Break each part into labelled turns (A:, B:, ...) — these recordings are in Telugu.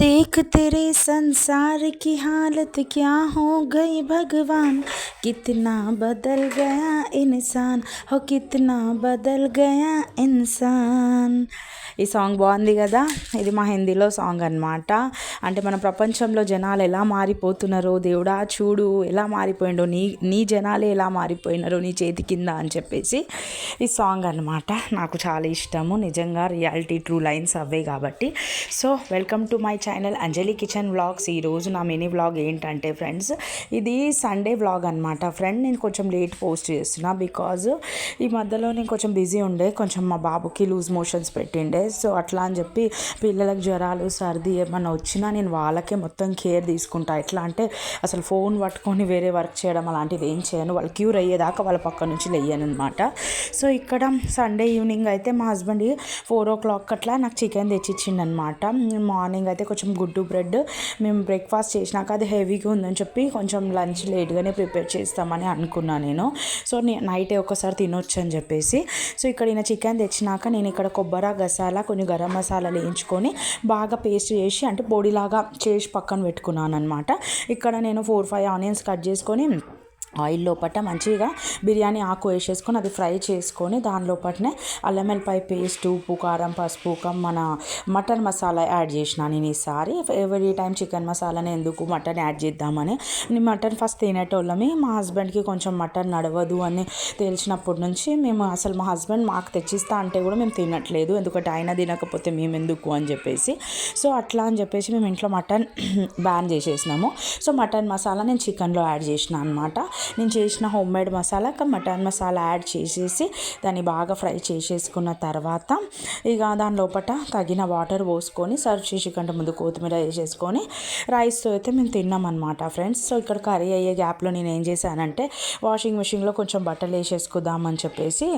A: देख तेरे संसार की हालत क्या हो गई भगवान। कितना बदल गया इंसान हो, कितना बदल गया इंसान। ఈ సాంగ్ బాగుంది కదా. ఇది మా హిందీలో సాంగ్ అనమాట. అంటే మన ప్రపంచంలో జనాలు ఎలా మారిపోతున్నారో, దేవుడా చూడు ఎలా మారిపోయిండో, నీ జనాలే ఎలా మారిపోయినారో నీ చేతి కింద అని చెప్పేసి ఈ సాంగ్ అనమాట. నాకు చాలా ఇష్టము, నిజంగా రియాలిటీ ట్రూ లైన్స్ అవే కాబట్టి. So welcome to my channel Anjali kitchen vlogs. ఈరోజు నా మినీ వ్లాగ్ ఏంటంటే ఫ్రెండ్స్, ఇది సండే వ్లాగ్ అనమాట. ఫ్రెండ్ నేను కొంచెం లేట్ పోస్ట్ చేస్తున్నా బికాజ్ ఈ మధ్యలో నేను కొంచెం బిజీ ఉండే, కొంచెం మా బాబుకి లూజ్ మోషన్స్ పెట్టిండే. సో అట్లా అని చెప్పి పిల్లలకు జ్వరాలు సర్ది ఏమన్నా వచ్చినా నేను వాళ్ళకే మొత్తం కేర్ తీసుకుంటా. ఎట్లా అంటే అసలు ఫోన్ పట్టుకొని వేరే వర్క్ చేయడం అలాంటిది ఏం చేయను. వాళ్ళు క్యూర్ అయ్యేదాకా వాళ్ళ పక్క నుంచి లేయను అనమాట. సో ఇక్కడ సండే ఈవినింగ్ అయితే మా హస్బెండ్ 4 o'clock అట్లా నాకు చికెన్ తెచ్చిచ్చిండు అనమాట. మార్నింగ్ అయితే కొంచెం గుడ్డు బ్రెడ్ మేము బ్రేక్ఫాస్ట్ చేసినాక అది హెవీగా ఉందని చెప్పి కొంచెం లంచ్ లేట్గానే ప్రిపేర్ చేస్తామని అనుకున్నాను నేను. సో నైటే ఒకసారి తినొచ్చు అని చెప్పేసి. సో ఇక్కడ ఈయన చికెన్ తెచ్చినాక నేను ఇక్కడ కొబ్బరి గసాల కొన్ని గరం మసాలాలు వేయించుకొని బాగా పేస్ట్ చేసి అంటే పొడిలాగా చేసి పక్కన పెట్టుకున్నాను అనమాట. ఇక్కడ నేను 4-5 ఆనియన్స్ కట్ చేసుకొని ఆయిల్ లోపట మంచిగా బిర్యానీ ఆకు వేసేసుకొని అది ఫ్రై చేసుకొని దాని లోపటనే అల్లం వెల్లిపాయ పేస్ట్, ఉప్పు, కారం, పసుపు, మన మటన్ మసాలా యాడ్ చేసిన నేను ఈసారి. ఎవ్రీ టైం చికెన్ మసాలానే ఎందుకు మటన్ యాడ్ చేద్దామని. నేను మటన్ ఫస్ట్ తినేటోళ్ళమి. మా హస్బెండ్కి కొంచెం మటన్ నడవదు అని తెలిసినప్పటి నుంచి మేము అసలు మా హస్బెండ్ మాకు తెచ్చిస్తా అంటే కూడా మేము తినట్లేదు, ఎందుకంటే ఆయన తినకపోతే మేము ఎందుకు అని చెప్పేసి. సో అట్లా అని చెప్పేసి మేము ఇంట్లో మటన్ బ్యాన్ చేసేసినాము. సో మటన్ మసాలా నేను చికెన్లో యాడ్ చేసిన అనమాట. నేను చేసిన homemade masala mutton masala add చేసేసి దాన్ని బాగా ఫ్రై చేసేసుకున్న తర్వాత ఇక దాని లోపల తగిన వాటర్ పోసుకొని సర్వ్ చేసి కంటే ముందు కొత్తిమీర వేసేసుకొని రైస్తో అయితే మేము తిన్నామన్నమాట ఫ్రెండ్స్. సో ఇక్కడ కర్రీ అయ్యే గ్యాప్లో నేను ఏం చేశానంటే వాషింగ్ మిషన్లో కొంచెం బట్టలు వేసేసుకుందామని చెప్పేసి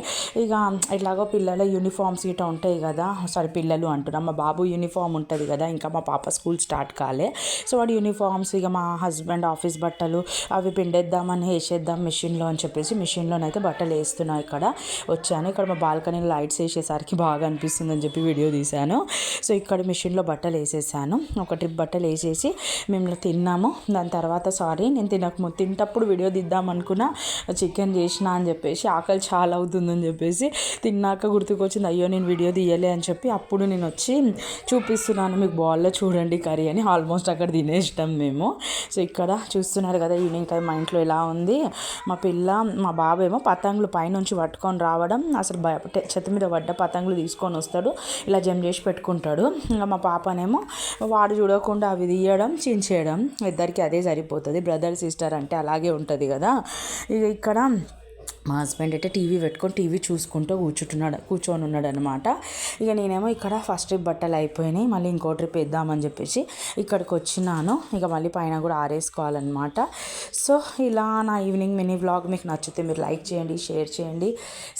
A: ఇక ఇట్లాగో పిల్లల యూనిఫామ్స్ గిట్ట ఉంటాయి కదా, సారీ పిల్లలు అంటున్నాం, మా బాబు యూనిఫామ్ ఉంటుంది కదా, ఇంకా మా పాప స్కూల్ స్టార్ట్ కాలే. సో వాడు యూనిఫామ్స్ ఇక మా హస్బెండ్ ఆఫీస్ బట్టలు అవి పిండేద్దామని వేసేద్దాం మిషన్లో అని చెప్పేసి మిషన్లోనైతే బట్టలు వేస్తున్నా. ఇక్కడ వచ్చాను, ఇక్కడ మా బాల్కనీలో లైట్స్ వేసేసరికి బాగా అనిపిస్తుంది అని చెప్పి వీడియో తీశాను. సో ఇక్కడ మిషన్లో బట్టలు వేసేసాను. ఒక ట్రిప్ బట్టలు వేసేసి మేము తిన్నాము. దాని తర్వాత నేను తింటప్పుడు వీడియో తీద్దాం అనుకున్నా, చికెన్ చేసిన అని చెప్పేసి ఆకలి చాలా అవుతుందని చెప్పేసి తిన్నాక గుర్తుకొచ్చింది, అయ్యో నేను వీడియో తీయలే అని చెప్పి అప్పుడు నేను వచ్చి చూపిస్తున్నాను మీకు బాల్లో చూడండి కర్రీ అని. ఆల్మోస్ట్ అక్కడ తినేస్తాం మేము. సో ఇక్కడ చూస్తున్నారు కదా ఈవినింగ్ టైం మా ఇంట్లో ఎలా ఉంది. మా బాబు ఏమో పతంగులు పైనుంచి పట్టుకొని రావడం, అసలు చెత్త మీద పడ్డ పతంగులు తీసుకొని వస్తాడు, ఇలా జమ్ చేసి పెట్టుకుంటాడు. ఇంకా మా పాపనేమో వాడు చూడకుండా అవి తీయడం చించేయడం, ఇద్దరికి అదే సరిపోతుంది. బ్రదర్ సిస్టర్ అంటే అలాగే ఉంటుంది కదా. ఇక ఇక్కడ మా హస్బెండ్ అయితే టీవీ పెట్టుకొని టీవీ చూసుకుంటూ కూర్చొని ఉన్నాడు అనమాట. ఇక నేనేమో ఇక్కడ ఫస్ట్ ట్రిప్ బట్టలు అయిపోయినాయి, మళ్ళీ ఇంకో ట్రిప్ వేద్దామని చెప్పేసి ఇక్కడికి వచ్చినాను. ఇక మళ్ళీ పైన కూడా ఆరేసుకోవాలన్నమాట. సో ఇలా నా ఈవినింగ్ మినీ వ్లాగ్ మీకు నచ్చితే మీరు లైక్ చేయండి, షేర్ చేయండి,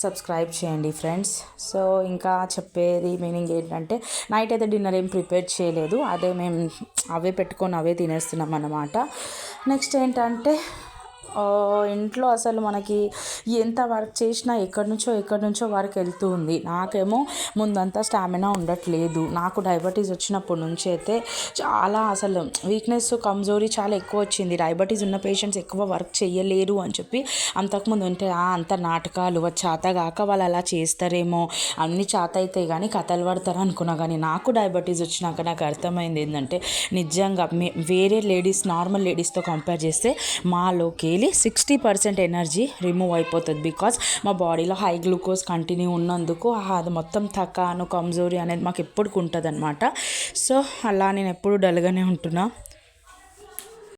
A: సబ్స్క్రైబ్ చేయండి ఫ్రెండ్స్. సో ఇంకా చెప్పేది మీనింగ్ ఏంటంటే నైట్ అయితే డిన్నర్ ఏం ప్రిపేర్ చేయలేదు, అదే మేము అవే పెట్టుకొని అవే తినేస్తున్నాం అన్నమాట. నెక్స్ట్ ఏంటంటే ఇంట్లో అసలు మనకి ఎంత వర్క్ చేసినా ఎక్కడి నుంచో వర్క్ వెళ్తూ ఉంది. నాకేమో ముందంతా స్టామినా ఉండట్లేదు. నాకు డయాబెటీస్ వచ్చినప్పటి నుంచి అయితే చాలా అసలు వీక్నెస్, కమ్జోరీ చాలా ఎక్కువ వచ్చింది. డయాబెటీస్ ఉన్న పేషెంట్స్ ఎక్కువ వర్క్ చేయలేరు అని చెప్పి అంతకుముందు ఉంటే అంత నాటకాలు చేత కాక వాళ్ళు అలా చేస్తారేమో, అన్ని చేత అయితే కానీ కథలు పడతారు అనుకున్నా. కానీ నాకు డయాబెటీస్ వచ్చినాక నాకు అర్థమైంది ఏంటంటే నిజంగా వేరే లేడీస్ నార్మల్ లేడీస్తో కంపేర్ చేస్తే మాలోకి 60% ఎనర్జీ రిమూవ్ అయిపోతుంది. బికాజ్ మా బాడీలో హై గ్లూకోజ్ కంటిన్యూ ఉన్నందుకు అది మొత్తం థకాను కమ్జోరీ అనేది మాకు ఎప్పటికి ఉంటుంది అనమాట. సో అలా నేను ఎప్పుడు డల్గానే ఉంటున్నా.